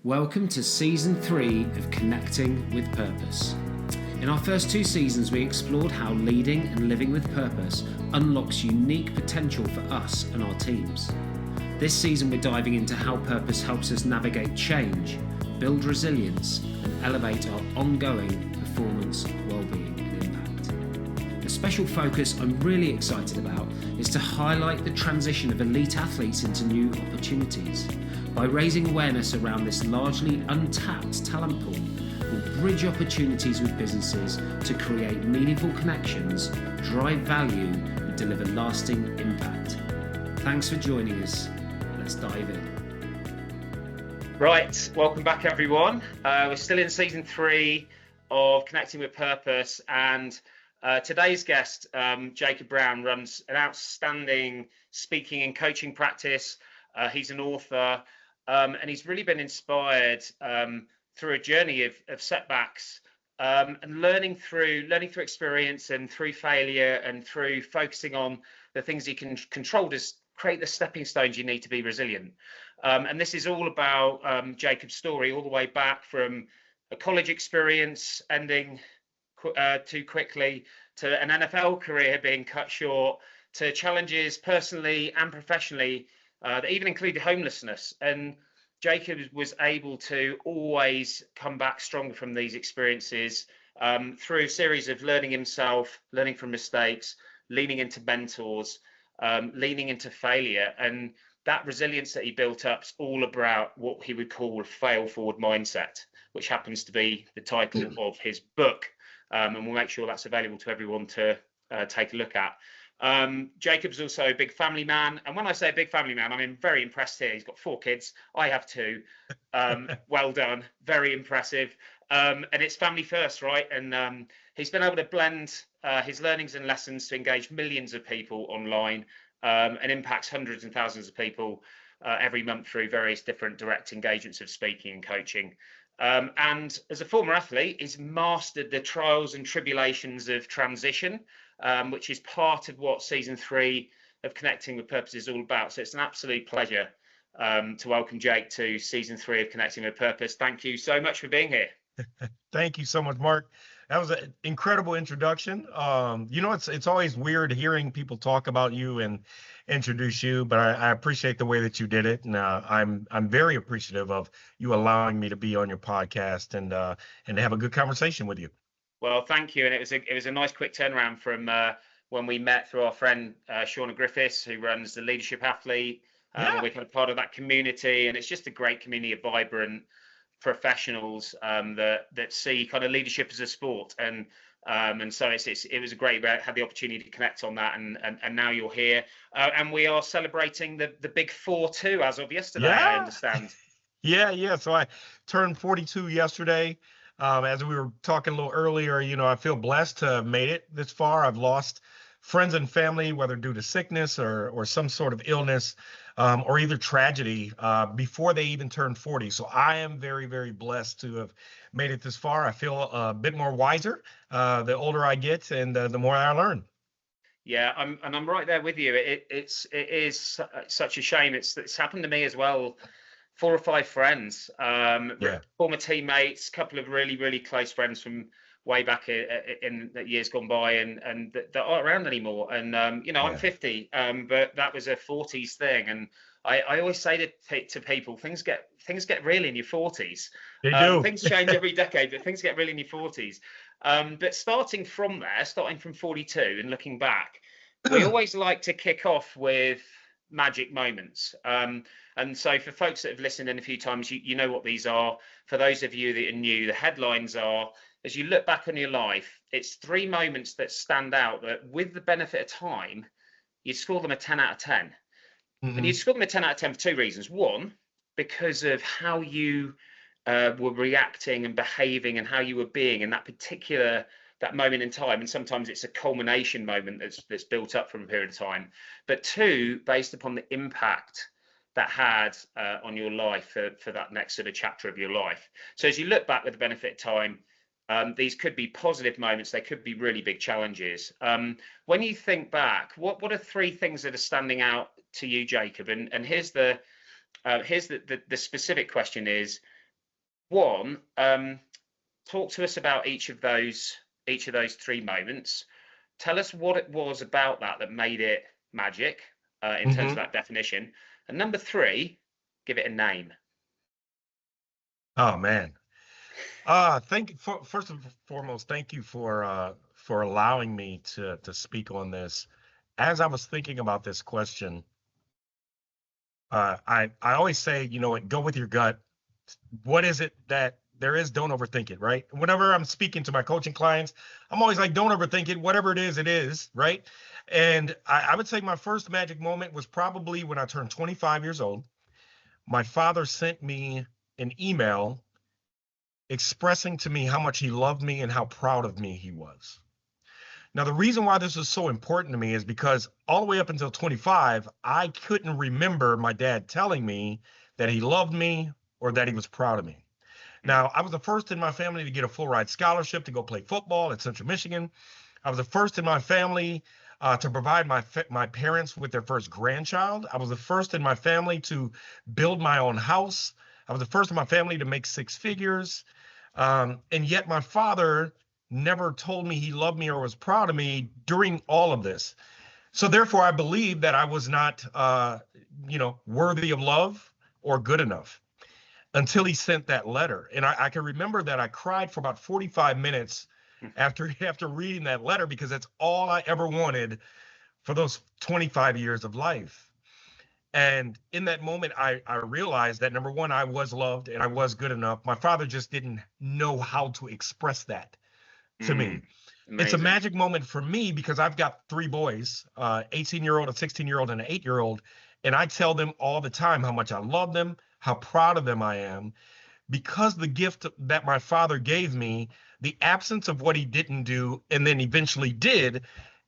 Welcome to Season 3 of Connecting with Purpose. In our first 2 seasons, we explored how leading and living with purpose unlocks unique potential for us and our teams. This season, we're diving into how purpose helps us navigate change, build resilience, and elevate our ongoing performance, well-being, and impact. A special focus I'm really excited about is to highlight the transition of elite athletes into new opportunities. By raising awareness around this largely untapped talent pool, we'll bridge opportunities with businesses to create meaningful connections, drive value, and deliver lasting impact. Thanks for joining us. Let's dive in. Right, welcome back everyone. We're still in season 3 of Connecting with Purpose, and today's guest, Jacob Brown, runs an outstanding speaking and coaching practice. He's an author, and he's really been inspired through a journey of setbacks and learning through experience and through failure and through focusing on the things he can control to create the stepping stones you need to be resilient. And this is all about Jacob's story, all the way back from a college experience ending too quickly, to an NFL career being cut short, to challenges personally and professionally that even included homelessness. And Jacob was able to always come back stronger from these experiences through a series of learning himself, learning from mistakes, leaning into mentors, leaning into failure. And that resilience that he built up is all about what he would call a fail forward mindset, which happens to be the title of his book. And we'll make sure that's available to everyone to take a look at. Jacob's also a big family man, and when I say a big family man, I mean very impressed here. He's got 4 kids. I have 2. Well done, very impressive. And it's family first, right? And he's been able to blend his learnings and lessons to engage millions of people online, and impacts hundreds and thousands of people every month through various different direct engagements of speaking and coaching. And as a former athlete, he's mastered the trials and tribulations of transition, which is part of what season 3 of Connecting with Purpose is all about. So it's an absolute pleasure to welcome Jake to season 3 of Connecting with Purpose. Thank you so much for being here. Thank you so much, Mark. That was an incredible introduction. It's always weird hearing people talk about you and introduce you, but I appreciate the way that you did it, and I'm very appreciative of you allowing me to be on your podcast and to have a good conversation with you. Well, thank you. And it was a nice quick turnaround from when we met through our friend Shauna Griffiths, who runs the Leadership Athlete. We're kind of part of that community, and it's just a great community of vibrant professionals that see kind of leadership as a sport. And so it was a great, had the opportunity to connect on that, and now you're here, and we are celebrating the big 4 too, as of yesterday. I understand. Yeah. So I turned 42 yesterday. As we were talking a little earlier, I feel blessed to have made it this far. I've lost friends and family, whether due to sickness or some sort of illness, or either tragedy, before they even turned 40. So I am very, very blessed to have made it this far. I feel a bit more wiser the older I get, and the more I learn. Yeah, I'm right there with you. It is such a shame. It's happened to me as well. 4 or 5 friends, former teammates, a couple of really, really close friends from way back in the years gone by, and that aren't around anymore. And I'm 50, but that was a 40s thing. And I always say to people, things get real in your 40s. They do. Things change every decade, but things get real in your 40s. But starting from 42 and looking back, we always like to kick off with magic moments. And so for folks that have listened in a few times, you know what these are. For those of you that are new, the headlines are, as you look back on your life, it's 3 moments that stand out that with the benefit of time, you'd score them a 10 out of 10. Mm-hmm. And you'd score them a 10 out of 10 for 2 reasons. One, because of how you were reacting and behaving and how you were being in that moment in time. And sometimes it's a culmination moment that's built up from a period of time. But 2, based upon the impact that had on your life for that next sort of chapter of your life. So as you look back with the benefit of time, these could be positive moments. They could be really big challenges. When you think back, what are 3 things that are standing out to you, Jacob? And here's the specific question is, One, talk to us about each of those three moments. Tell us what it was about that made it magic, in terms of that definition. And number three, give it a name. Oh man. First and foremost, thank you for allowing me to speak on this. As I was thinking about this question, I always say, go with your gut. What is it that there is? Don't overthink it, right? Whenever I'm speaking to my coaching clients, I'm always like, don't overthink it. Whatever it is, right? And I would say my first magic moment was probably when I turned 25 years old. My father sent me an email expressing to me how much he loved me and how proud of me he was. Now, the reason why this is so important to me is because all the way up until 25, I couldn't remember my dad telling me that he loved me or that he was proud of me. Now, I was the first in my family to get a full ride scholarship to go play football at Central Michigan. I was the first in my family to provide my parents with their first grandchild. I was the first in my family to build my own house. I was the first in my family to make six figures. And yet my father never told me he loved me or was proud of me during all of this. So therefore, I believe that I was not, worthy of love or good enough until he sent that letter. And I can remember that I cried for about 45 minutes after reading that letter, because that's all I ever wanted for those 25 years of life. And in that moment, I realized that, number one, I was loved and I was good enough. My father just didn't know how to express that to me. It's a magic moment for me because I've got three boys, 18-year-old, a 16-year-old, and an 8-year-old. And I tell them all the time how much I love them, how proud of them I am, because the gift that my father gave me, the absence of what he didn't do and then eventually did,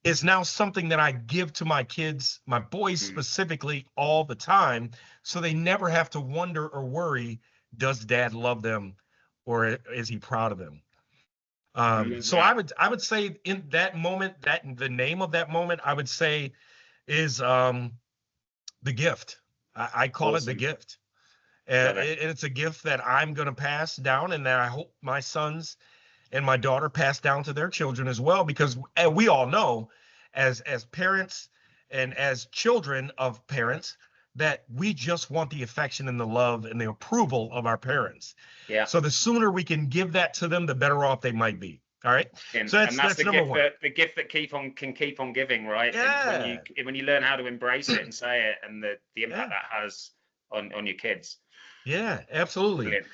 is now something that I give to my kids, my boys specifically, all the time. So they never have to wonder or worry, does dad love them or is he proud of them? So I would say in that moment, that the name of that moment, I would say is the gift. I call it the gift. And it's a gift that I'm going to pass down and that I hope my sons and my daughter pass down to their children as well, because we all know as parents and as children of parents that we just want the affection and the love and the approval of our parents. Yeah. So the sooner we can give that to them, the better off they might be. All right. And So that's the number gift one. the gift that can keep on giving, right? Yeah. And when you learn how to embrace it and say it, and the impact that has on your kids. Yeah, absolutely. Brilliant.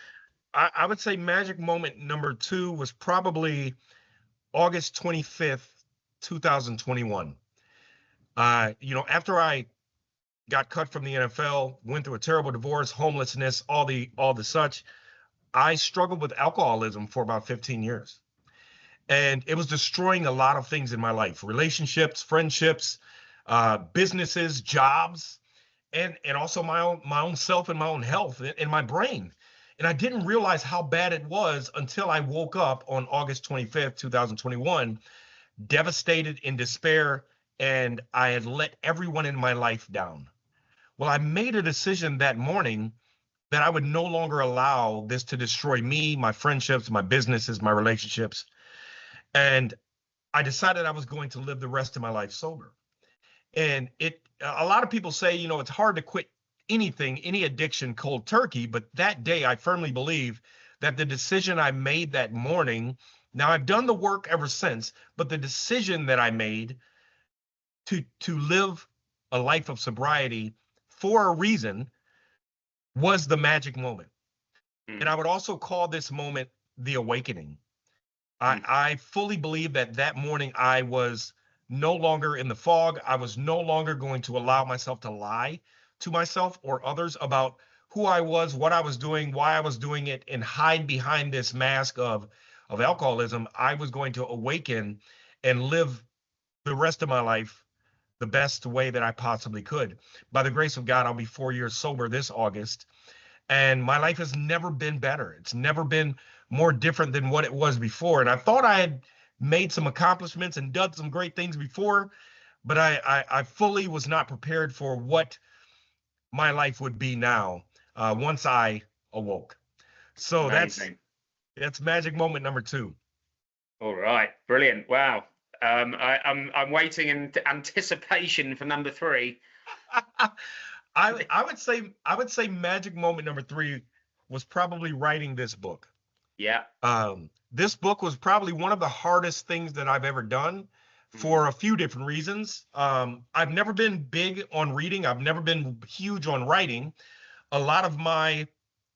I would say magic moment number two was probably August 25th, 2021. After I got cut from the NFL, went through a terrible divorce, homelessness, all the such, I struggled with alcoholism for about 15 years. And it was destroying a lot of things in my life, relationships, friendships, businesses, jobs, and also my own self and my own health and my brain. And I didn't realize how bad it was until I woke up on August 25th, 2021, devastated, in despair, and I had let everyone in my life down. Well, I made a decision that morning that I would no longer allow this to destroy me, my friendships, my businesses, my relationships. And I decided I was going to live the rest of my life sober. And a lot of people say, it's hard to quit anything, any addiction cold turkey. But that day, I firmly believe that the decision I made that morning, now I've done the work ever since, but the decision that I made to live a life of sobriety for a reason was the magic moment. And I would also call this moment the awakening. I fully believe that morning I was no longer in the fog. I was no longer going to allow myself to lie to myself or others about who I was, what I was doing, why I was doing it, and hide behind this mask of alcoholism. I was going to awaken and live the rest of my life the best way that I possibly could. By the grace of God, I'll be 4 years sober this August. And my life has never been better. It's never been more different than what it was before. And I thought I had made some accomplishments and done some great things before, but I fully was not prepared for what my life would be now once I awoke. So Amazing. that's magic moment number two. All right, brilliant. Wow. I'm waiting in anticipation for number three. I would say magic moment number three was probably writing this book. Yeah. This book was probably one of the hardest things that I've ever done for a few different reasons. I've never been big on reading. I've never been huge on writing. A lot of my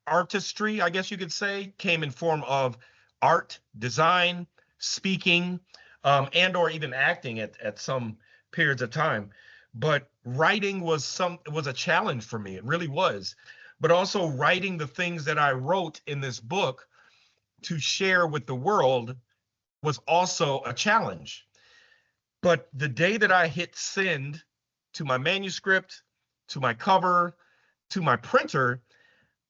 artistry, I guess you could say, came in form of art, design, speaking, and or even acting at some periods of time. But writing was a challenge for me. It really was. But also writing the things that I wrote in this book to share with the world was also a challenge. But the day that I hit send to my manuscript, to my cover, to my printer,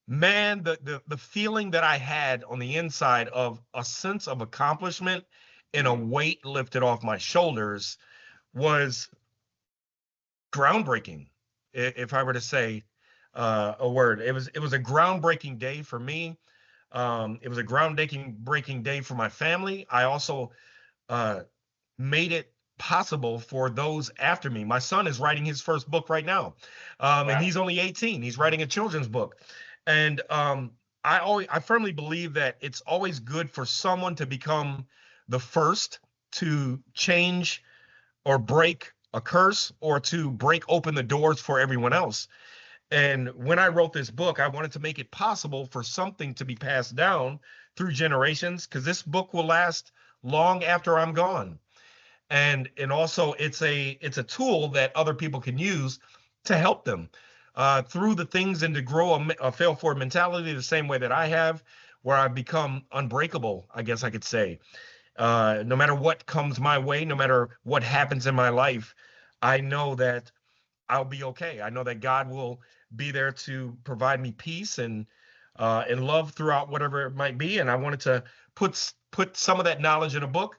man, the feeling that I had on the inside of a sense of accomplishment and a weight lifted off my shoulders was groundbreaking. If I were to say a word, it was a groundbreaking day for me. It was a groundbreaking day for my family. I also uh, made it possible for those after me. My son is writing his first book right now, and he's only 18. He's writing a children's book, and I firmly believe that it's always good for someone to become the first to change or break a curse or to break open the doors for everyone else. And when I wrote this book, I wanted to make it possible for something to be passed down through generations, because this book will last long after I'm gone. And also it's a tool that other people can use to help them through the things, and to grow a fail forward mentality the same way that I have, where I've become unbreakable, I guess I could say. No matter what comes my way, no matter what happens in my life, I know that I'll be okay. I know that God will be there to provide me peace and love throughout whatever it might be. And I wanted to put some of that knowledge in a book,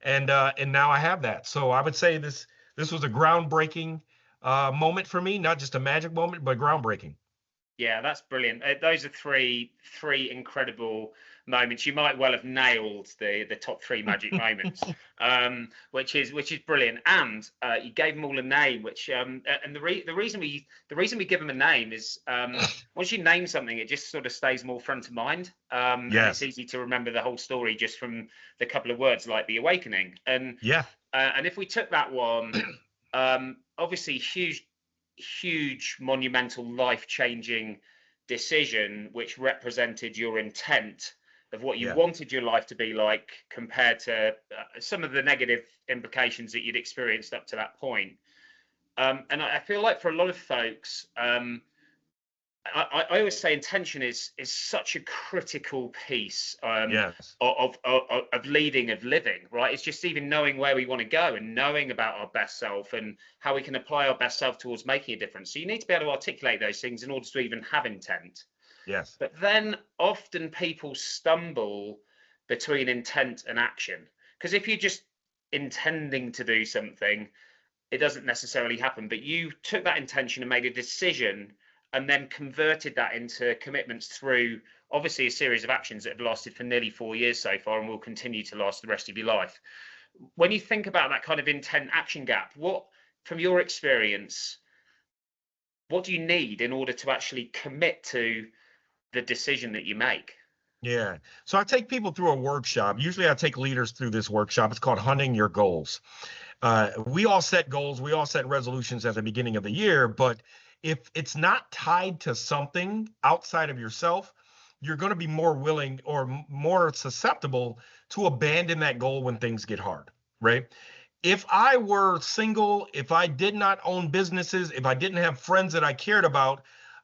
and now I have that. So I would say this was a groundbreaking moment for me, not just a magic moment, but groundbreaking. Yeah, that's brilliant. Those are three incredible moments. You might well have nailed the top three magic moments, which is brilliant. And you gave them all a name, which and the reason we give them a name is once you name something, it just sort of stays more front of mind. And it's easy to remember the whole story just from the couple of words like the awakening. And Yeah. And if we took that one, obviously huge, monumental, life-changing decision, which represented your intent of what you wanted your life to be like, compared to some of the negative implications that you'd experienced up to that point. And I feel like for a lot of folks, I always say intention is such a critical piece of leading, of living, right? It's just even knowing where we want to go and knowing about our best self and how we can apply our best self towards making a difference. So you need to be able to articulate those things in order to even have intent. Yes. But then often people stumble between intent and action, because if you're just intending to do something, it doesn't necessarily happen. But you took that intention and made a decision, and then converted that into commitments through obviously a series of actions that have lasted for nearly 4 years so far and will continue to last the rest of your life. When you think about that kind of intent action gap, what, from your experience, what do you need in order to actually commit to the decision that you make? Yeah. So I take people through a workshop. Usually I take leaders through this workshop. It's called Hunting Your Goals. We all set goals. We all set resolutions at the beginning of the year, but if it's not tied to something outside of yourself, you're going to be more willing or more susceptible to abandon that goal when things get hard, right? If I were single, if I did not own businesses, if I didn't have friends that I cared about,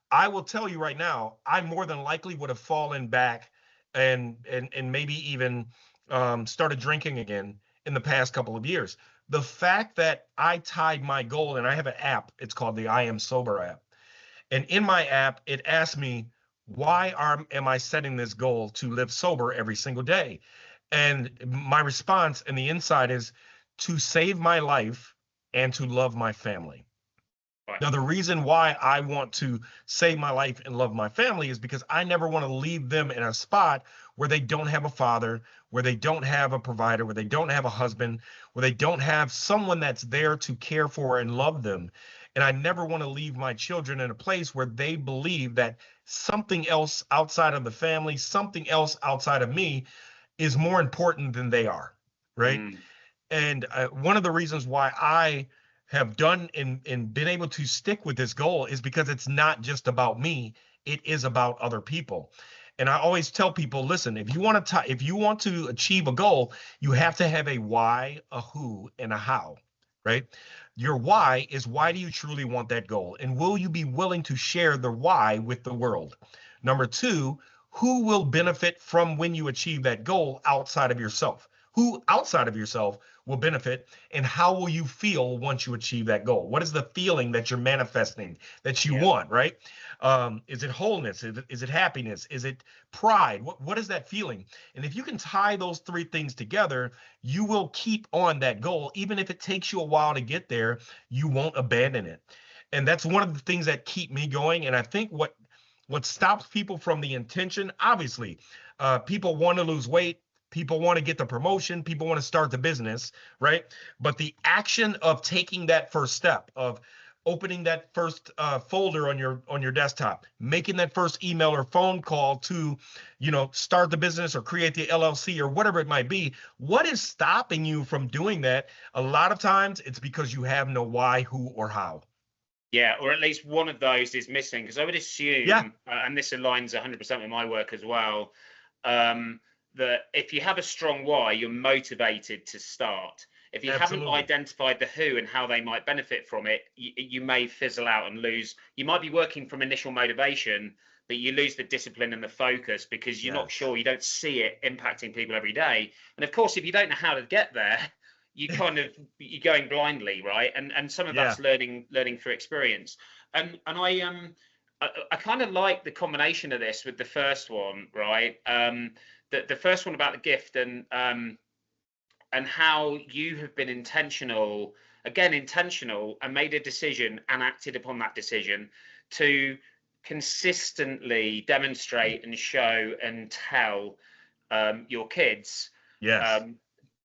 I will tell you right now, I more than likely would have fallen back and maybe even started drinking again in the past couple of years. The fact that I tied my goal, and I have an app, it's called the I Am Sober app. And in my app, it asks me, why am I setting this goal to live sober every single day? And my response in the inside is to save my life and to love my family. Right. Now, the reason why I want to save my life and love my family is because I never want to leave them in a spot where they don't have a father, where they don't have a provider, where they don't have a husband, where they don't have someone that's there to care for and love them. And I never want to leave my children in a place where they believe that something else outside of the family, something else outside of me is more important than they are, right? Mm. And one of the reasons why I have done and been able to stick with this goal is because it's not just about me, it is about other people. And I always tell people, listen, if you want to achieve a goal, you have to have a why, a who, and a how, right? Your why is, why do you truly want that goal? And will you be willing to share the why with the world? Number two, who will benefit from when you achieve that goal outside of yourself? Who outside of yourself will benefit, and how will you feel once you achieve that goal? What is the feeling that you're manifesting that you Yeah. want, right? Is it wholeness? Is it happiness? Is it pride? What is that feeling? And if you can tie those three things together, you will keep on that goal. Even if it takes you a while to get there, you won't abandon it. And that's one of the things that keep me going. And I think what stops people from the intention, obviously, people want to lose weight. People want to get the promotion. People want to start the business, right? But the action of taking that first step, of opening that first folder on your desktop, making that first email or phone call to, start the business or create the LLC or whatever it might be, what is stopping you from doing that? A lot of times it's because you have no why, who, or how. Yeah, or at least one of those is missing. Because I would Yeah, assume, and this aligns 100% with my work as well, that if you have a strong why, you're motivated to start. If you haven't absolutely. identified the who and how they might benefit from it, you may fizzle out and lose. You might be working from initial motivation, but you lose the discipline and the focus because you're not Yes. sure, you don't see it impacting people every day. And of course, if you don't know how to get there, you're going blindly, right? And some of Yeah. that's learning through experience. And I kind of like the combination of this with the first one, right? The first one about the gift and how you have been intentional, and made a decision and acted upon that decision to consistently demonstrate and show and tell your kids, Yes.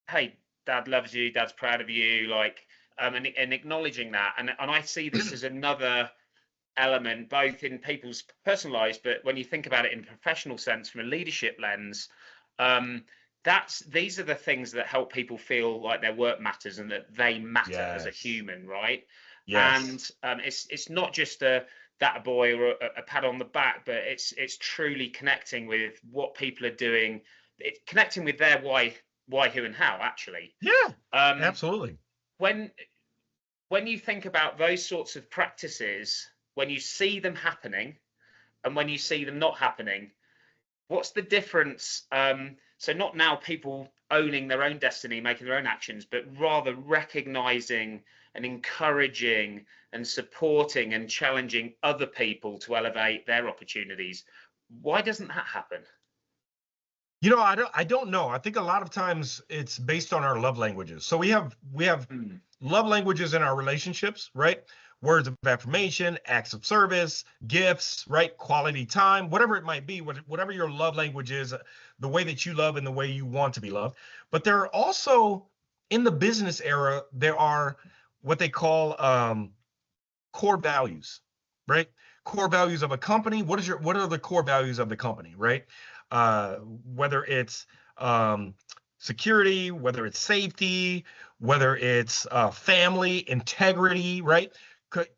hey, dad loves you, dad's proud of you, like, and acknowledging that. And I see this as another element, both in people's personal lives, but when you think about it in a professional sense from a leadership lens, um, these are the things that help people feel like their work matters and that they matter as a Yes. human, right? Yes. And it's not just a boy or a pat on the back, but it's truly connecting with what people are doing, connecting with their why, who, and how, actually. Yeah. Um, Absolutely. when when you think about those sorts of practices, when you see them happening and when you see them not happening, what's the difference? So not now people owning their own destiny, making their own actions, but rather recognizing and encouraging and supporting and challenging other people to elevate their opportunities. Why doesn't that happen? I don't know. I think a lot of times it's based on our love languages. So we have Mm. love languages in our relationships, right? Words of affirmation, acts of service, gifts, right? Quality time, whatever it might be, whatever your love language is, the way that you love and the way you want to be loved. But there are also, in the business era, there are what they call core values, right? Core values of a company. What are the core values of the company, right? Whether it's security, whether it's safety, whether it's family, integrity, right?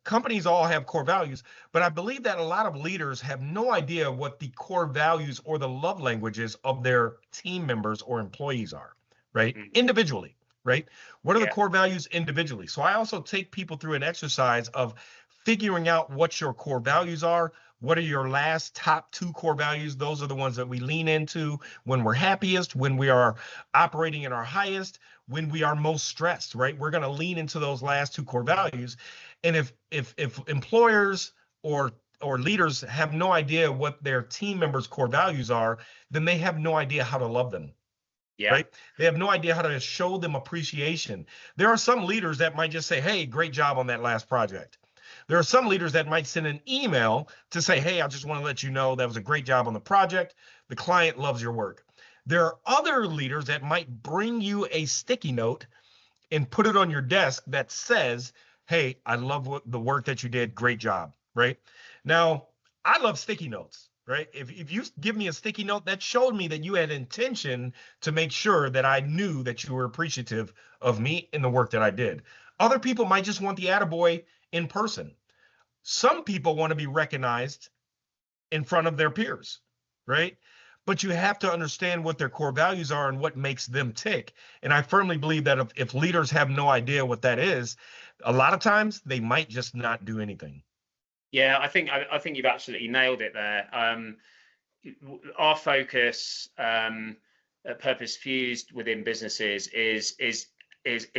Companies all have core values, but I believe that a lot of leaders have no idea what the core values or the love languages of their team members or employees are, right? Mm. Individually, right? What are the Yeah. core values individually? So I also take people through an exercise of figuring out what your core values are. What are your last top two core values? Those are the ones that we lean into when we're happiest, when we are operating in our highest, when we are most stressed, right? We're going to lean into those last two core values. And if employers or leaders have no idea what their team members' core values are, then they have no idea how to love them, Yeah. right? They have no idea how to show them appreciation. There are some leaders that might just say, "Hey, great job on that last project." There are some leaders that might send an email to say, hey, I just want to let you know that was a great job on the project. The client loves your work. There are other leaders that might bring you a sticky note and put it on your desk that says, hey, I love the work that you did. Great job, right? Now, I love sticky notes, right? If you give me a sticky note, that showed me that you had intention to make sure that I knew that you were appreciative of me and the work that I did. Other people might just want the attaboy in person. Some people want to be recognized in front of their peers, right? But you have to understand what their core values are and what makes them tick. And I firmly believe that if leaders have no idea what that is, a lot of times they might just not do anything. Yeah, I think you've absolutely nailed it there. Our focus at Purpose Fused within businesses is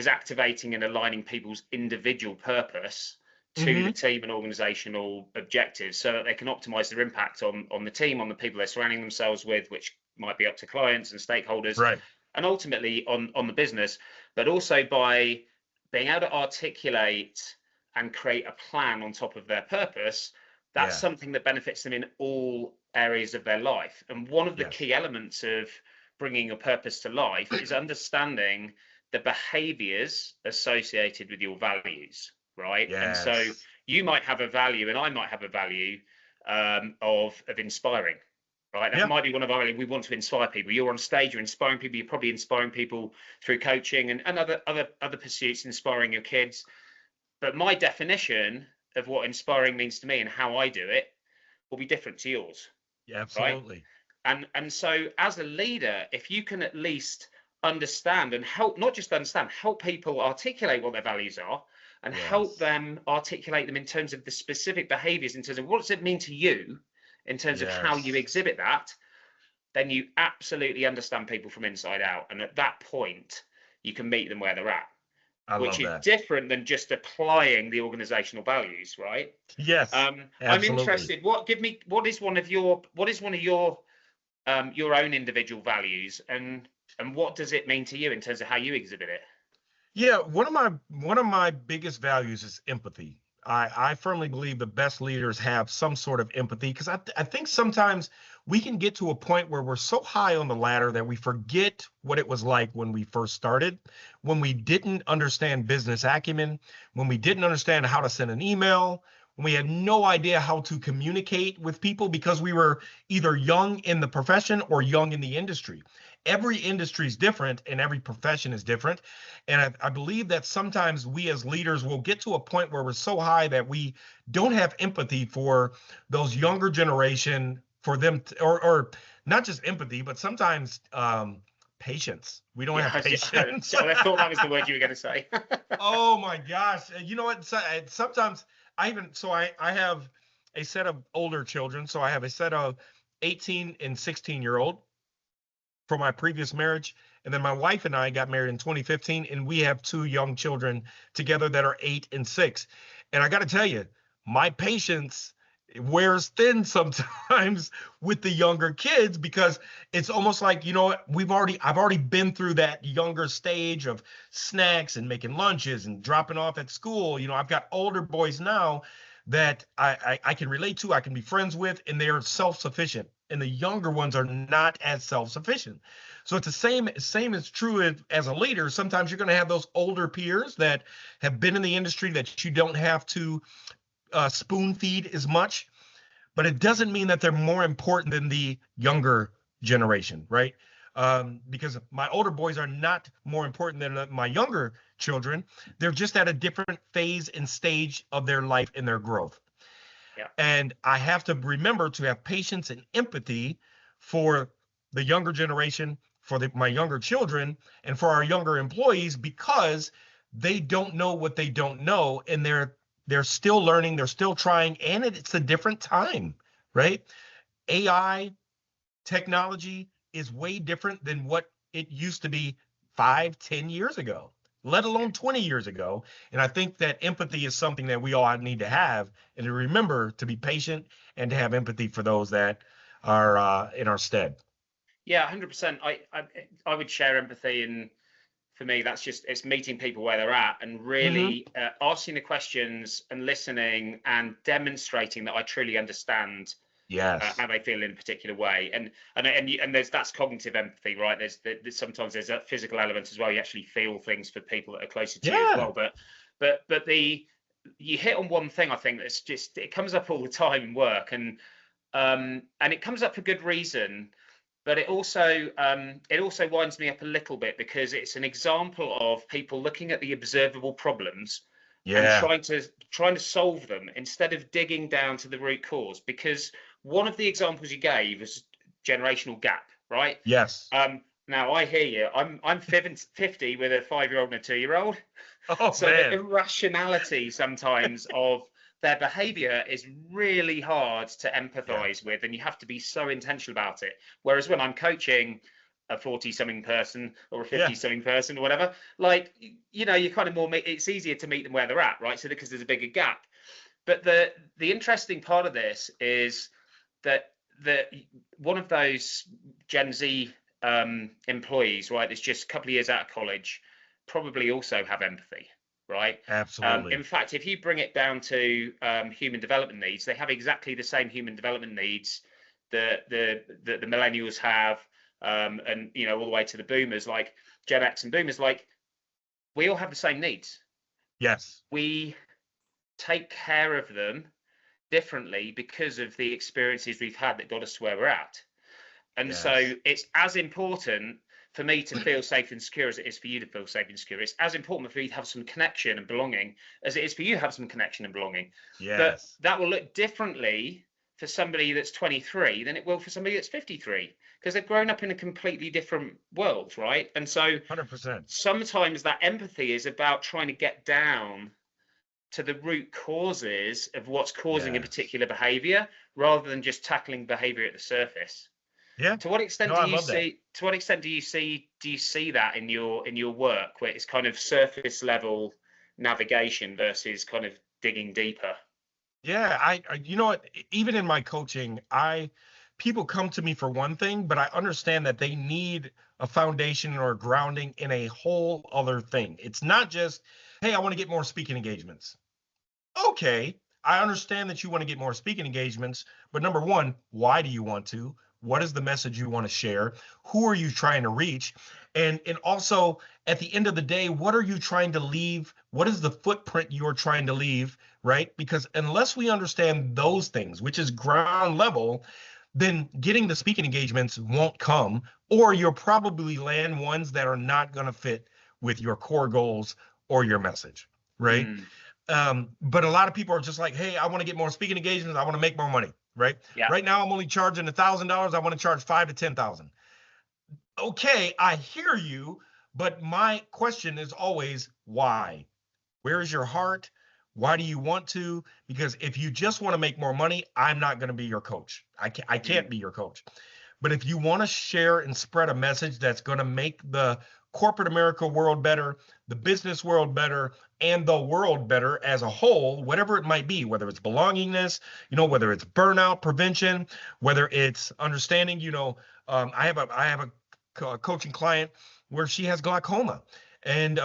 activating and aligning people's individual purpose to the team and organizational objectives so that they can optimize their impact on the team, on the people they're surrounding themselves with, which might be up to clients and stakeholders, right, and ultimately on the business, but also by being able to articulate and create a plan on top of their purpose. That's something that benefits them in all areas of their life. And one of the key elements of bringing your purpose to life is understanding the behaviors associated with your values, right? And so you might have a value and I might have a value of inspiring, right? That might be one of our values. We want to inspire people. You're on stage, you're inspiring people. You're probably inspiring people through coaching and other pursuits, inspiring your kids. But my definition of what inspiring means to me and how I do it will be different to yours. Yeah, absolutely. Right? And so as a leader, if you can at least understand and help, not just understand, help people articulate what their values are and help them articulate them in terms of the specific behaviors, in terms of what does it mean to you, in terms of how you exhibit that, then you absolutely understand people from inside out. And at that point, you can meet them where they're at. Which is different than just applying the organizational values, right? Yes. I'm interested. What is one of your own individual values, and what does it mean to you in terms of how you exhibit it? Yeah, one of my biggest values is empathy. I firmly believe the best leaders have some sort of empathy because I think sometimes we can get to a point where we're so high on the ladder that we forget what it was like when we first started, when we didn't understand business acumen, when we didn't understand how to send an email, when we had no idea how to communicate with people because we were either young in the profession or young in the industry. Every industry is different and every profession is different. And I believe that sometimes we as leaders will get to a point where we're so high that we don't have empathy for those younger generation, for them to, or not just empathy, but sometimes patience. We don't have patience. I thought that was the word you were going to say. Oh my gosh. You know what? Sometimes I have a set of older children. So I have a set of 18 and 16-year-old from my previous marriage. And then my wife and I got married in 2015, and we have two young children together that are 8 and 6. And I got to tell you, my patience wears thin sometimes with the younger kids because it's almost like, I've already been through that younger stage of snacks and making lunches and dropping off at school. I've got older boys now that I can relate to, I can be friends with, and they are self-sufficient. And the younger ones are not as self-sufficient. So it's the same is true as a leader. Sometimes you're going to have those older peers that have been in the industry that you don't have to spoon feed as much, but it doesn't mean that they're more important than the younger generation, right? Because my older boys are not more important than my younger children. They're just at a different phase and stage of their life and their growth. Yeah. And I have to remember to have patience and empathy for the younger generation, for my younger children, and for our younger employees, because they don't know what they don't know, and they're still learning, they're still trying, and it's a different time, right? AI technology is way different than what it used to be 5-10 years ago, let alone 20 years ago. And I think that empathy is something that we all need to have, and to remember to be patient and to have empathy for those that are in our stead. Yeah, 100%. I would share empathy for me, it's meeting people where they're at and really asking the questions and listening and demonstrating that I truly understand Yes. how they feel in a particular way. And that's cognitive empathy, right? There's sometimes there's a physical element as well. You actually feel things for people that are closer to you as well. But you hit on one thing, I think, that's just, it comes up all the time in work, and it comes up for good reason. But it also winds me up a little bit, because it's an example of people looking at the observable problems and trying to solve them instead of digging down to the root cause. Because one of the examples you gave is generational gap, right? Yes. Now I hear you. I'm 50 with a 5-year-old and a 2-year-old. Oh, So man. the irrationality sometimes of their behavior is really hard to empathize with, and you have to be so intentional about it. Whereas when I'm coaching a 40-something person or a 50-something person or whatever, like, you know, you kind of it's easier to meet them where they're at, right? So because there's a bigger gap. But the interesting part of this is that one of those Gen Z employees, right, that's just a couple of years out of college, probably also have empathy, right? Absolutely. In fact, if you bring it down to human development needs, they have exactly the same human development needs that the millennials have, and, you know, all the way to the boomers, like Gen X and boomers. Like, we all have the same needs. Yes. We take care of them differently because of the experiences we've had that got us to where we're at. And so it's as important for me to feel safe and secure as it is for you to feel safe and secure. It's as important for you to have some connection and belonging as it is for you to have some connection and belonging. Yes. But that will look differently for somebody that's 23 than it will for somebody that's 53, because they've grown up in a completely different world, right? And so 100%. sometimes that empathy is about trying to get down to the root causes of what's causing a particular behavior, rather than just tackling behavior at the surface. Yeah. To what extent No, do I you love that. see? To what extent do you see that in your work, where it's kind of surface level navigation versus kind of digging deeper? Yeah, I you know what, even in my coaching, people come to me for one thing, but I understand that they need a foundation or a grounding in a whole other thing. It's not just, hey, I want to get more speaking engagements. Okay, I understand that you want to get more speaking engagements, but number one, why do you want to? What is the message you want to share? Who are you trying to reach? And also, at the end of the day, what are you trying to leave? What is the footprint you're trying to leave, right? Because unless we understand those things, which is ground level, then getting the speaking engagements won't come, or you'll probably land ones that are not going to fit with your core goals or your message, right? But a lot of people are just like, hey, I want to get more speaking engagements. I want to make more money, right? Yeah. Right now, I'm only charging $1,000. I want to charge $5,000 to $10,000. Okay, I hear you, but my question is always, why? Where is your heart? Why do you want to? Because if you just want to make more money, I'm not going to be your coach. I can't be your coach. But if you want to share and spread a message that's going to make the corporate America world better, the business world better, and the world better as a whole, whatever it might be, whether it's belongingness, you know, whether it's burnout prevention, whether it's understanding, you know, I have a coaching client where she has glaucoma, and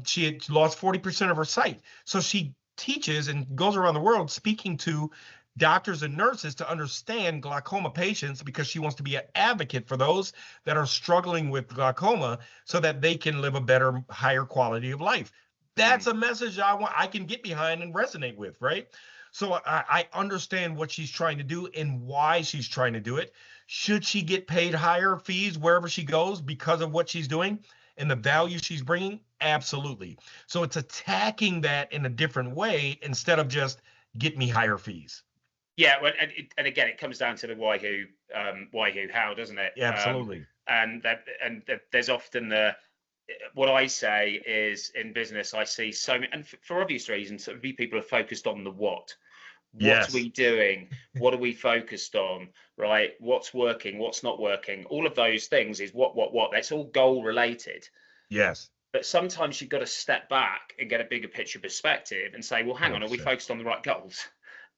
she had lost 40% of her sight. So she teaches and goes around the world speaking to doctors and nurses to understand glaucoma patients, because she wants to be an advocate for those that are struggling with glaucoma so that they can live a better, higher quality of life. That's a message I can get behind and resonate with, right? So I understand what she's trying to do and why she's trying to do it. Should she get paid higher fees wherever she goes because of what she's doing and the value she's bringing? Absolutely. So it's attacking that in a different way instead of just get me higher fees. Yeah, well, and again, it comes down to the why, who, how, doesn't it? Yeah, absolutely. And there's often what I say is, in business, I see so many, and for obvious reasons, so many people are focused on the what. What are we doing? What are we focused on? Right? What's working? What's not working? All of those things is what. That's all goal related. Yes. But sometimes you've got to step back and get a bigger picture perspective and say, well, hang on, are we 100%. focused on the right goals?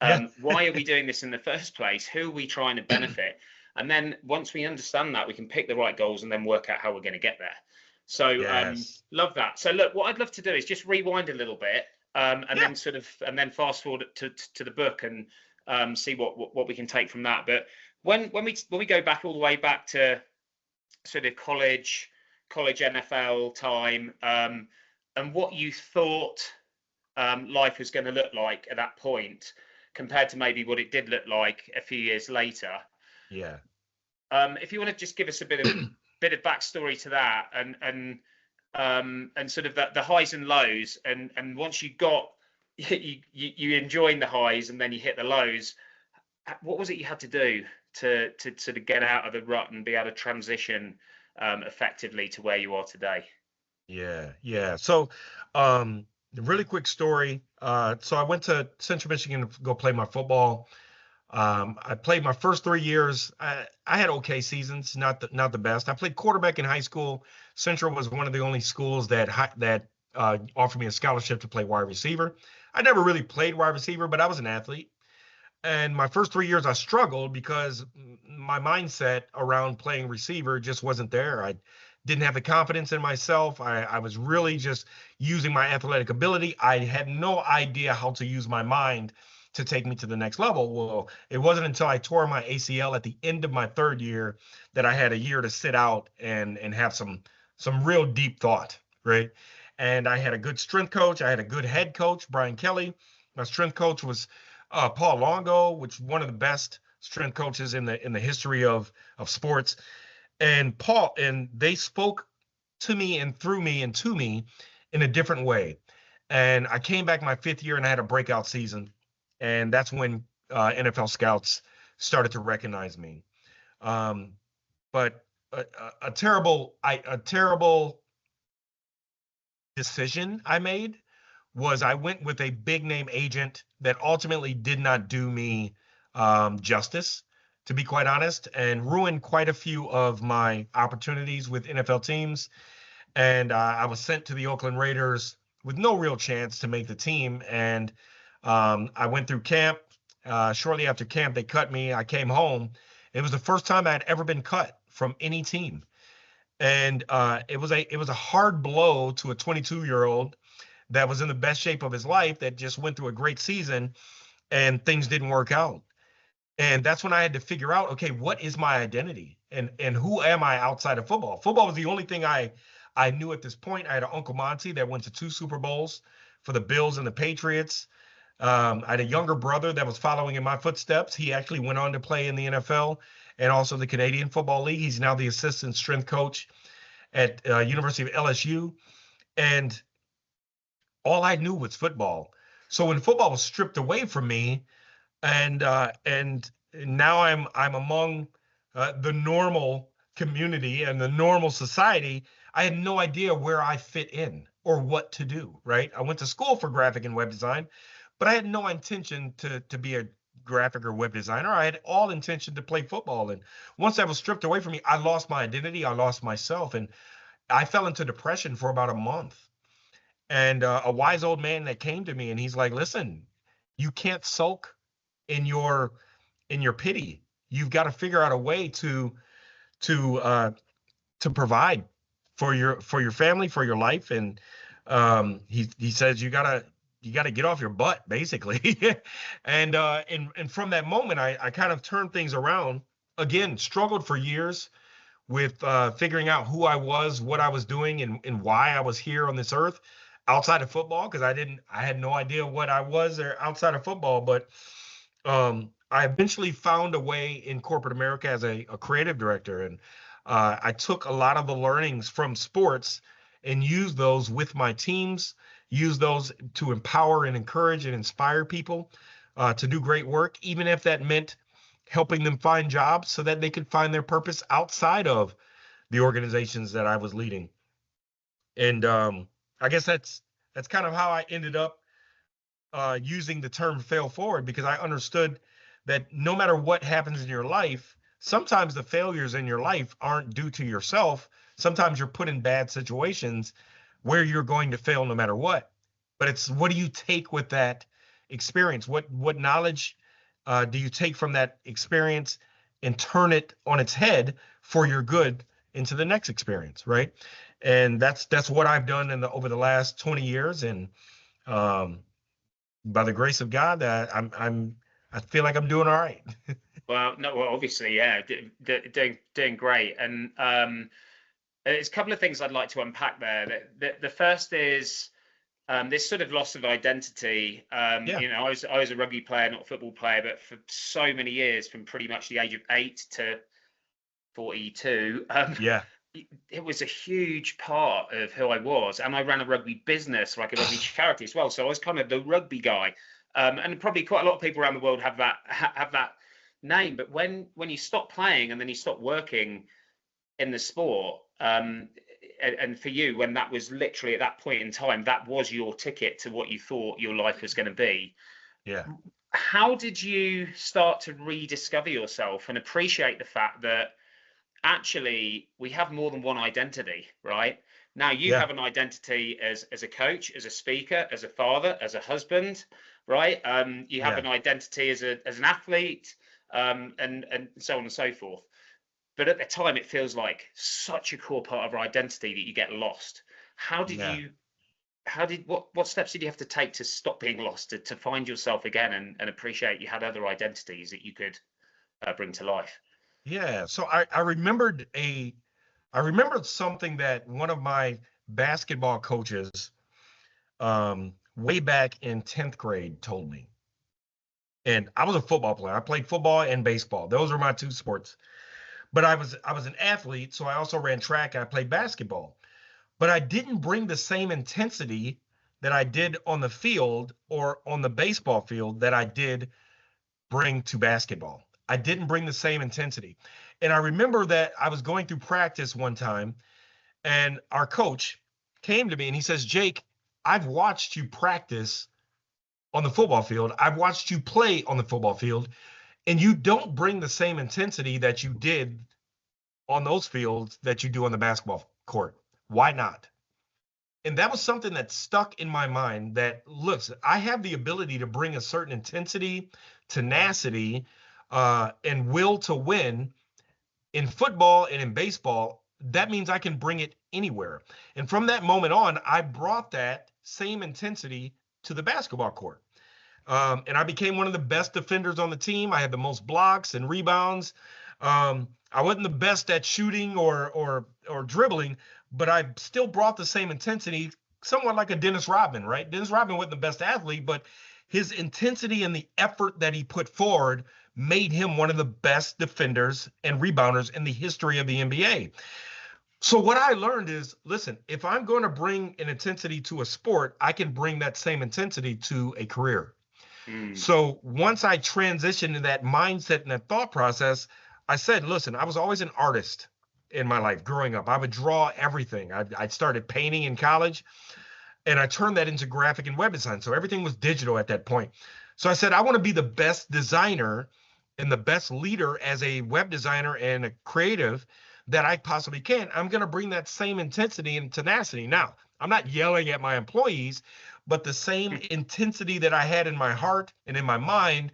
Yeah. Why are we doing this in the first place? Who are we trying to benefit? And then once we understand that, we can pick the right goals and then work out how we're going to get there. So Yes. love that. So look, what I'd love to do is just rewind a little bit, and Yeah. then fast forward to the book and see what we can take from that. But when we go back all the way back to sort of college NFL time, and what you thought life was going to look like at that point compared to maybe what it did look like a few years later. Yeah. If you want to just give us a bit of backstory to that, and sort of the highs and lows, and once you got you enjoying the highs and then you hit the lows, what was it you had to do to sort of get out of the rut and be able to transition effectively to where you are today? Yeah. Yeah. So, really quick story. So I went to Central Michigan to go play my football. I played my first 3 years. I had okay seasons, not the best. I played quarterback in high school. Central was one of the only schools that offered me a scholarship to play wide receiver. I never really played wide receiver, but I was an athlete. And my first 3 years, I struggled because my mindset around playing receiver just wasn't there. I didn't have the confidence in myself. I was really just using my athletic ability. I had no idea how to use my mind to take me to the next level. Well, it wasn't until I tore my ACL at the end of my third year that I had a year to sit out and have some real deep thought, right? And I had a good strength coach. I had a good head coach, Brian Kelly. My strength coach was Paul Longo, which is one of the best strength coaches in the history of sports. And they spoke to me and through me and to me in a different way. And I came back my fifth year and I had a breakout season, and that's when NFL scouts started to recognize me. Um, but a terrible decision I made was I went with a big name agent that ultimately did not do me justice, to be quite honest, and ruined quite a few of my opportunities with NFL teams. And I was sent to the Oakland Raiders with no real chance to make the team. And I went through camp. Shortly after camp, they cut me. I came home. It was the first time I had ever been cut from any team. And it was a hard blow to a 22-year-old that was in the best shape of his life, that just went through a great season, and things didn't work out. And that's when I had to figure out, okay, what is my identity, and who am I outside of football? Football was the only thing I knew at this point. I had an Uncle Monty that went to 2 Super Bowls for the Bills and the Patriots. I had a younger brother that was following in my footsteps. He actually went on to play in the NFL and also the Canadian Football League. He's now the assistant strength coach at University of LSU. And all I knew was football. So when football was stripped away from me, and now I'm among the normal community and the normal society, I had no idea where I fit in or what to do. Right? I went to school for graphic and web design, but I had no intention to be a graphic or web designer. I had all intention to play football. And once that was stripped away from me, I lost my identity. I lost myself, and I fell into depression for about a month. And a wise old man that came to me, and he's like, listen, you can't sulk in your pity. You've got to figure out a way to uh to provide for your family, for your life. And he says you gotta get off your butt, basically. And from that moment, I kind of turned things around. Again, struggled for years with figuring out who I was, what I was doing, and why I was here on this earth outside of football, because I had no idea what I was there outside of football. But I eventually found a way in corporate America as a creative director. And I took a lot of the learnings from sports and used those with my teams, used those to empower and encourage and inspire people to do great work, even if that meant helping them find jobs so that they could find their purpose outside of the organizations that I was leading. And I guess that's kind of how I ended up using the term fail forward, because I understood that no matter what happens in your life, sometimes the failures in your life aren't due to yourself. Sometimes you're put in bad situations where you're going to fail no matter what. But it's, what do you take with that experience? What knowledge do you take from that experience and turn it on its head for your good into the next experience, right? And that's what I've done over the last 20 years. And um, by the grace of God, I feel like I'm doing all right. Well, no, well, obviously, yeah, doing great. And there's a couple of things I'd like to unpack there. The first is this sort of loss of identity. Yeah, I was a rugby player, not a football player, but for so many years, from pretty much the age of 8 to 42, yeah, it was a huge part of who I was. And I ran a rugby business, like a rugby charity as well. So I was kind of the rugby guy. And probably quite a lot of people around the world have that name. But when you stop playing and then you stop working in the sport, and for you, when that was literally at that point in time, that was your ticket to what you thought your life was going to be. yeah, How did you start to rediscover yourself and appreciate the fact that actually we have more than one identity, right? Now you yeah, have an identity as a coach, as a speaker, as a father, as a husband, right? You have yeah, an identity as an athlete, and so on and so forth. But at the time, it feels like such a core part of our identity that you get lost. How did yeah. you? What steps did you have to take to stop being lost, to find yourself again and appreciate you had other identities that you could bring to life? Yeah. So I remembered something that one of my basketball coaches way back in 10th grade told me. And I was a football player. I played football and baseball. Those were my two sports. But I was an athlete, so I also ran track and I played basketball. But I didn't bring the same intensity that I did on the field or on the baseball field that I did bring to basketball. I didn't bring the same intensity. And I remember that I was going through practice one time and our coach came to me and he says, Jake, I've watched you practice on the football field. I've watched you play on the football field, and you don't bring the same intensity that you did on those fields that you do on the basketball court. Why not? And that was something that stuck in my mind that, looks, I have the ability to bring a certain intensity, tenacity, and will to win in football and in baseball. That means I can bring it anywhere. And from that moment on, I brought that same intensity to the basketball court. And I became one of the best defenders on the team. I had the most blocks and rebounds. I wasn't the best at shooting or dribbling, but I still brought the same intensity, somewhat like a Dennis Rodman, right? Dennis Rodman wasn't the best athlete, but his intensity and the effort that he put forward made him one of the best defenders and rebounders in the history of the NBA. So what I learned is, listen, if I'm going to bring an intensity to a sport, I can bring that same intensity to a career. Mm. So once I transitioned in that mindset and that thought process, I said, listen, I was always an artist in my life growing up. I would draw everything. I started painting in college and I turned that into graphic and web design. So everything was digital at that point. So I said, I want to be the best designer and the best leader as a web designer and a creative that I possibly can. I'm going to bring that same intensity and tenacity. Now, I'm not yelling at my employees, but the same intensity that I had in my heart and in my mind,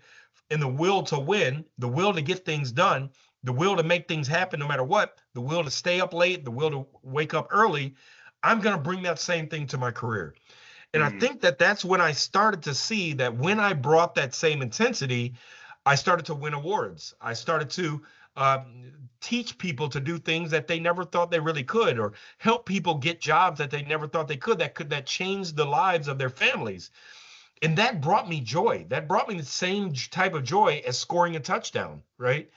and the will to win, the will to get things done, the will to make things happen no matter what, the will to stay up late, the will to wake up early, I'm going to bring that same thing to my career. And I Mm. think that that's when I started to see that when I brought that same intensity, I started to win awards. I started to uh, teach people to do things that they never thought they really could, or help people get jobs that they never thought they could, that change the lives of their families. And that brought me joy. That brought me the same type of joy as scoring a touchdown, right?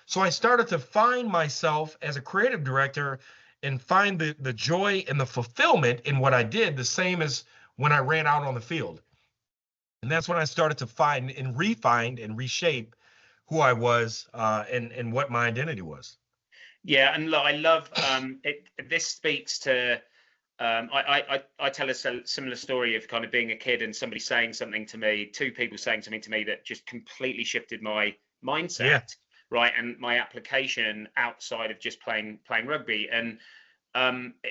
So I started to find myself as a creative director and find the joy and the fulfillment in what I did, the same as when I ran out on the field. And that's when I started to find and refine and reshape who I was, and what my identity was. Yeah, and look, I love it. This speaks to I tell a similar story of kind of being a kid and somebody saying something to me, two people saying something to me that just completely shifted my Yeah, mindset, right, and my application outside of just playing rugby. And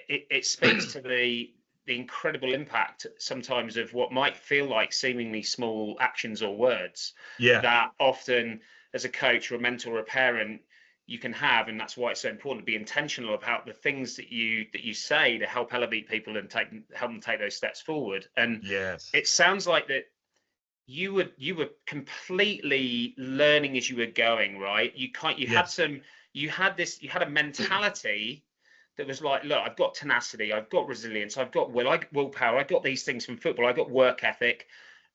it speaks to the incredible impact sometimes of what might feel like seemingly small actions or words yeah, that often, as a coach or a mentor or a parent, you can have, and that's why it's so important to be intentional about the things that you say to help elevate people and help them take those steps forward. And Yes. it sounds like that you were completely learning as you were going, right? You Yes. had a mentality that was like, look, I've got tenacity, I've got resilience, I've got willpower, I got these things from football, I got work ethic.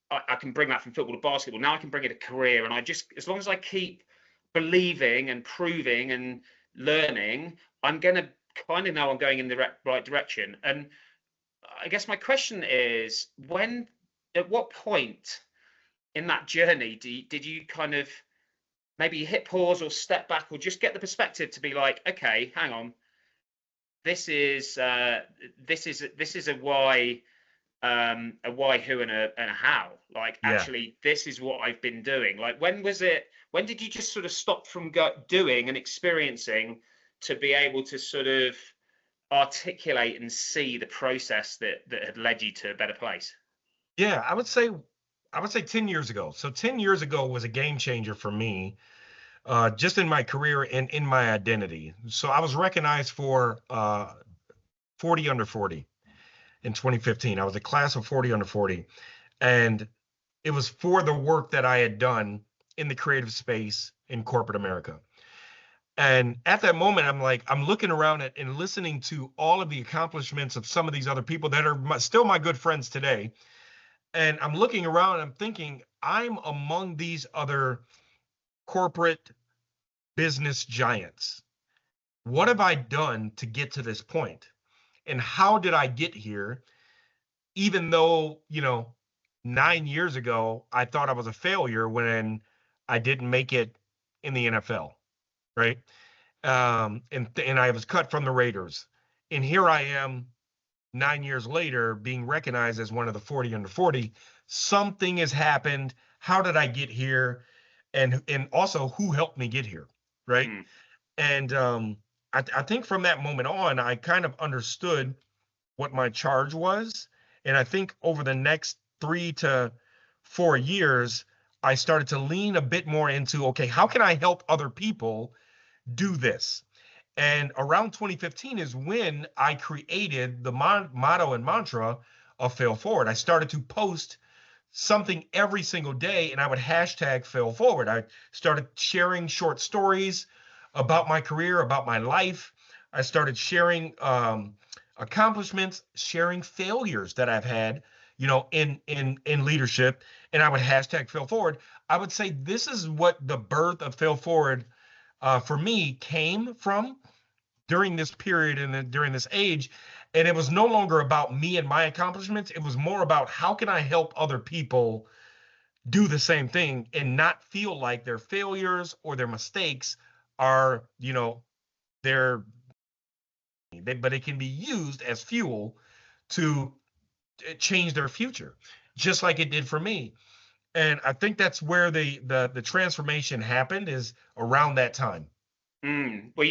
I can bring that from football to basketball. Now I can bring it to career, and as long as I keep believing and proving and learning, I'm gonna kind of know I'm going in the right direction. And I guess my question is, at what point in that journey did you kind of maybe hit pause or step back or just get the perspective to be like, okay, hang on, this is a why, a why, who, and a how. Like, Yeah. actually, this is what I've been doing. Like, when did you just sort of stop from doing and experiencing to be able to sort of articulate and see the process that had led you to a better place? Yeah, I would say 10 years ago. So 10 years ago was a game changer for me, just in my career and in my identity. So I was recognized for 40 under 40 in 2015. I was a class of 40 under 40. And it was for the work that I had done in the creative space in corporate America. And at that moment, I'm looking around at and listening to all of the accomplishments of some of these other people that are still my good friends today. And I'm looking around and I'm thinking, I'm among these other corporate business giants. What have I done to get to this point? And how did I get here? Even though, 9 years ago, I thought I was a failure when I didn't make it in the NFL, right? And I was cut from the Raiders. And here I am 9 years later being recognized as one of the 40 under 40. Something has happened. How did I get here? And also, who helped me get here, right? Mm. And I think from that moment on, I kind of understood what my charge was. And I think over the next 3 to 4 years, I started to lean a bit more into, okay, how can I help other people do this? And around 2015 is when I created the motto and mantra of Fail Forward. I started to post something every single day, and I would hashtag Fail Forward. I started sharing short stories about my career, about my life. I started sharing accomplishments, sharing failures that I've had, in leadership, and I would hashtag Fail Forward. I would say this is what the birth of Fail Forward for me came from during this period and then during this age. And it was no longer about me and my accomplishments. It was more about how can I help other people do the same thing and not feel like their failures or their mistakes are, their but it can be used as fuel to change their future, just like it did for me. And I think that's where the transformation happened, is around that time. Well,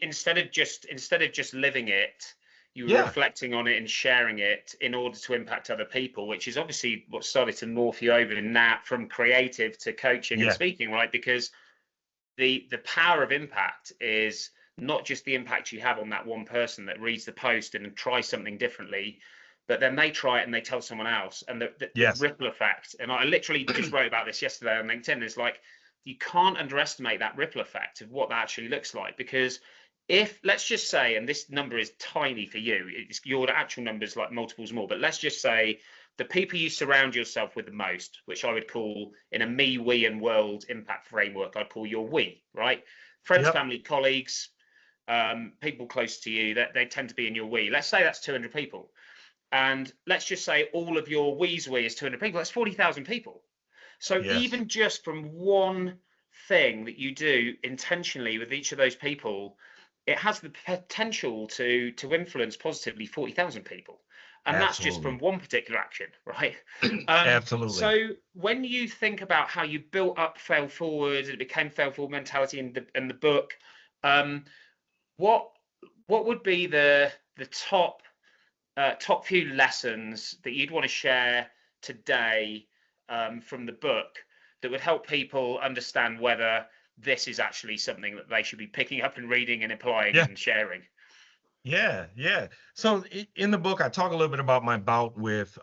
instead of just living it, you were Yeah. reflecting on it and sharing it in order to impact other people, which is obviously what started to morph you over in that from creative to coaching and Yeah. speaking, right? Because the power of impact is not just the impact you have on that one person that reads the post and tries something differently, but then they try it and they tell someone else, and the Yes. ripple effect. And I literally just wrote about this yesterday on LinkedIn. It's like, you can't underestimate that ripple effect of what that actually looks like. Because if, let's just say, and this number is tiny for you, your actual numbers like multiples more, but let's just say the people you surround yourself with the most, which I would call, in a me, we, and world impact framework, I'd call your we, right? Friends, Yep. family, colleagues, people close to you, that they tend to be in your we. Let's say that's 200 people. And let's just say all of your we's we is 200 people. That's 40,000 people. So Yes. even just from one thing that you do intentionally with each of those people, it has the potential to influence positively 40,000 people. And that's just from Absolutely. one particular action, right? Absolutely. So when you think about how you built up Fail Forward, it became Fail Forward mentality in the book, um, what would be the top few lessons that you'd want to share today, from the book, that would help people understand whether this is actually something that they should be picking up and reading and applying Yeah. and sharing. Yeah. So in the book, I talk a little bit about my bout with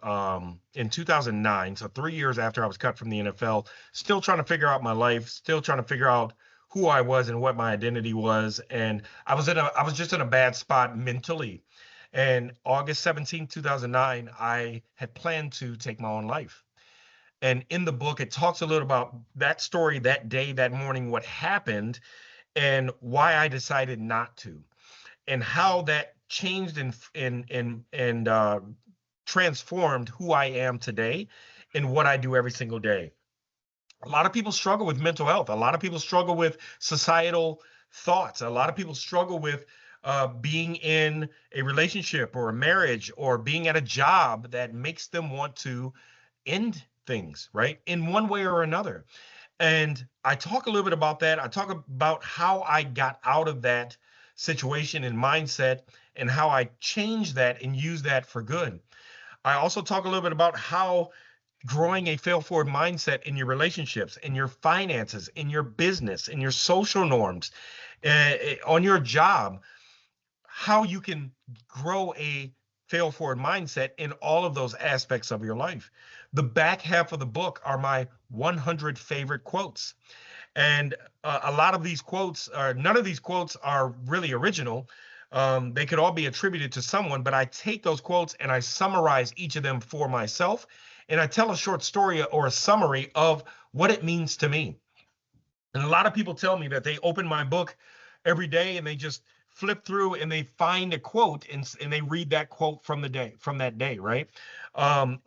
in 2009. So 3 years after I was cut from the NFL, still trying to figure out my life, still trying to figure out who I was and what my identity was. And I was just in a bad spot mentally. And August 17th, 2009, I had planned to take my own life. And in the book, it talks a little about that story, that day, that morning, what happened, and why I decided not to, and how that changed and transformed who I am today and what I do every single day. A lot of people struggle with mental health. A lot of people struggle with societal thoughts. A lot of people struggle with being in a relationship or a marriage or being at a job that makes them want to end things, right? In one way or another. And I talk a little bit about that. I talk about how I got out of that situation and mindset and how I changed that and use that for good. I also talk a little bit about how growing a fail forward mindset in your relationships, in your finances, in your business, in your social norms, on your job, how you can grow a fail forward mindset in all of those aspects of your life. The back half of the book are my 100 favorite quotes. And a lot of these quotes none of these quotes are really original. They could all be attributed to someone, but I take those quotes and I summarize each of them for myself. And I tell a short story or a summary of what it means to me. And a lot of people tell me that they open my book every day and they just flip through and they find a quote and they read that quote from that day, right? And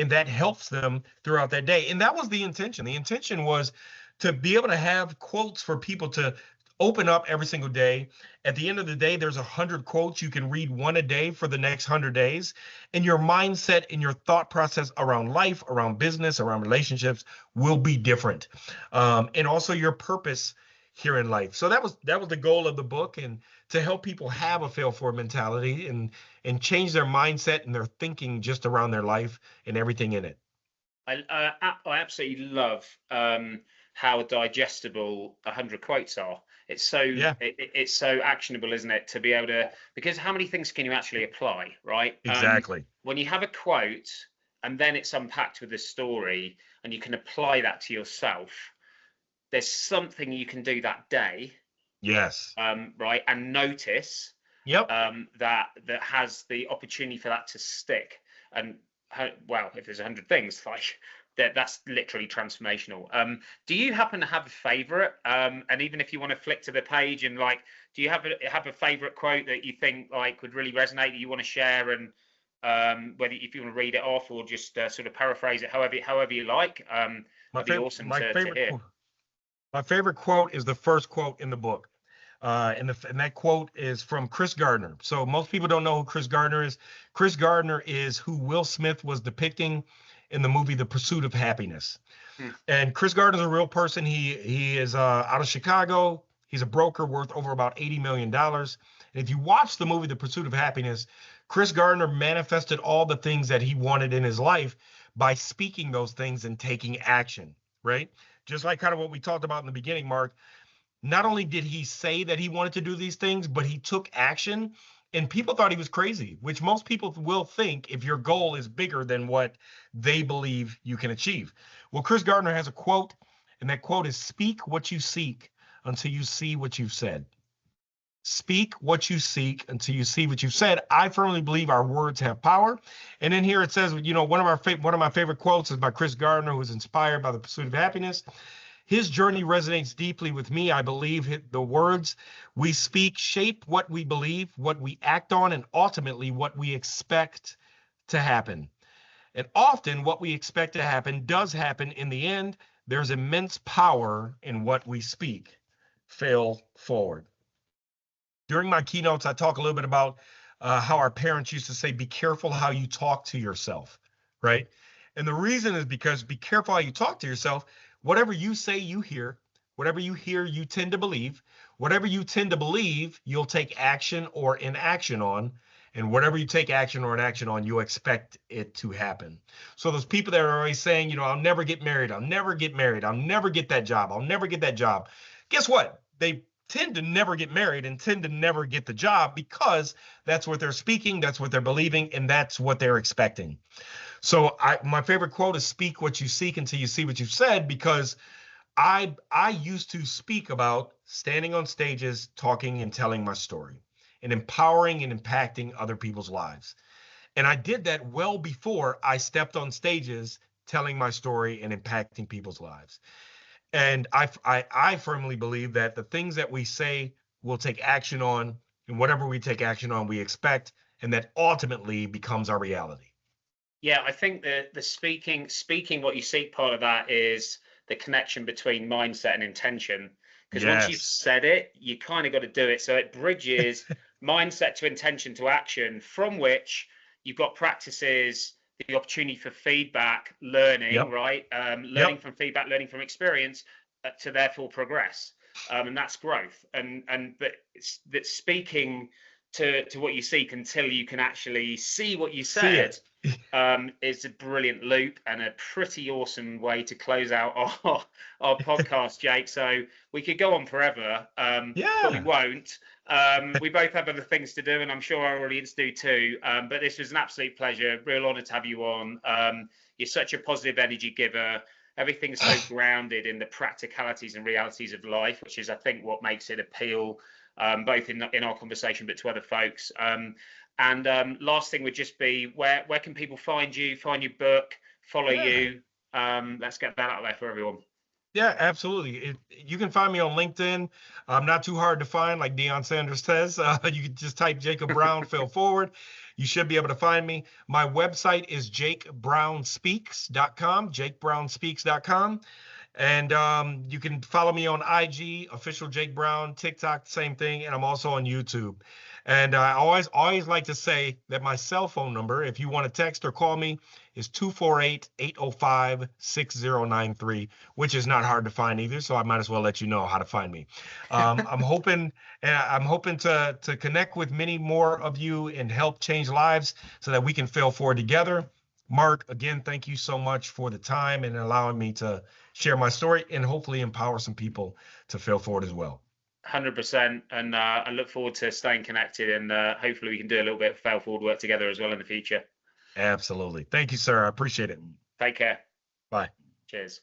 that helps them throughout that day. And that was the intention. The intention was to be able to have quotes for people to open up every single day. At the end of the day, there's 100 quotes. You can read one a day for the next 100 days. And your mindset and your thought process around life, around business, around relationships will be different. And also your purpose here in life. So that was the goal of the book, and to help people have a fail forward mentality and change their mindset and their thinking just around their life and everything in it. I absolutely love how digestible 100 quotes are. It's so it's so actionable, isn't it? To be able to, because how many things can you actually apply, right? Exactly. When you have a quote and then it's unpacked with a story and you can apply that to yourself, there's something you can do that day. Yes. Right, and notice. Yep. That has the opportunity for that to stick. And well, if there's 100 things, like that's literally transformational. Do you happen to have a favorite? And even if you want to flick to the page and like, do you have a favorite quote that you think like would really resonate that you want to share, and whether if you want to read it off or just sort of paraphrase it however you like, that'd be awesome to hear. My favorite quote is the first quote in the book. And that quote is from Chris Gardner. So most people don't know who Chris Gardner is. Chris Gardner is who Will Smith was depicting in the movie The Pursuit of Happiness. And Chris Gardner is a real person. He is out of Chicago. He's a broker worth over about $80 million. And if you watch the movie The Pursuit of Happiness, Chris Gardner manifested all the things that he wanted in his life by speaking those things and taking action, right? Just like kind of what we talked about in the beginning, Mark. Not only did he say that he wanted to do these things, but he took action, and people thought he was crazy, which most people will think if your goal is bigger than what they believe you can achieve. Well, Chris Gardner has a quote, and that quote is, "Speak what you seek until you see what you've said." Speak what you seek until you see what you've said. I firmly believe our words have power. And in here it says, one of my favorite quotes is by Chris Gardner, who was inspired by The Pursuit of Happiness. His journey resonates deeply with me. I believe the words we speak shape what we believe, what we act on, and ultimately what we expect to happen. And often what we expect to happen does happen in the end. There's immense power in what we speak. Fail forward. During my keynotes, I talk a little bit about how our parents used to say, be careful how you talk to yourself, right? And the reason is because be careful how you talk to yourself. Whatever you say, you hear. Whatever you hear, you tend to believe. Whatever you tend to believe, you'll take action or inaction on. And whatever you take action or inaction on, you'll expect it to happen. So those people that are always saying, I'll never get married. I'll never get married. I'll never get that job. I'll never get that job. guess what? They tend to never get married and tend to never get the job because that's what they're speaking, that's what they're believing, and that's what they're expecting. So my favorite quote is speak what you seek until you see what you've said, because I used to speak about standing on stages, talking and telling my story and empowering and impacting other people's lives. And I did that well before I stepped on stages telling my story and impacting people's lives. And I firmly believe that the things that we say we'll take action on, and whatever we take action on, we expect, and that ultimately becomes our reality. Yeah, I think the speaking what you seek part of that is the connection between mindset and intention. Because once you've Yes. said it, you kind of got to do it. So it bridges mindset to intention to action, from which you've got practices, the opportunity for feedback, learning, Yep. right? Learning Yep. from feedback, learning from experience, to therefore progress. And that's growth. But that speaking to what you seek until you can actually see what you See said, it. is a brilliant loop and a pretty awesome way to close out our podcast, Jake. So we could go on forever, but we Yeah. won't. We both have other things to do, and I'm sure our audience do too. But this was an absolute pleasure. Real honor to have you on. You're such a positive energy giver. Everything's so grounded in the practicalities and realities of life, which is, I think, what makes it appeal, both in our conversation, but to other folks. And last thing would just be, where can people find you, find your book, follow you? Let's get that out there for everyone. Yeah, absolutely. You can find me on LinkedIn. I'm not too hard to find, like Deion Sanders says. You can just type Jacob Brown, fail forward. You should be able to find me. My website is jakebrownspeaks.com, jakebrownspeaks.com. And you can follow me on IG, official Jake Brown, TikTok, same thing. And I'm also on YouTube. And I always like to say that my cell phone number, if you want to text or call me, is 248-805-6093, which is not hard to find either. So I might as well let you know how to find me. I'm hoping to connect with many more of you and help change lives so that we can fail forward together. Mark, again, thank you so much for the time and allowing me to share my story and hopefully empower some people to fail forward as well. 100%. And I look forward to staying connected, and hopefully we can do a little bit of fail forward work together as well in the future. Absolutely. Thank you, sir. I appreciate it. Take care. Bye. Cheers.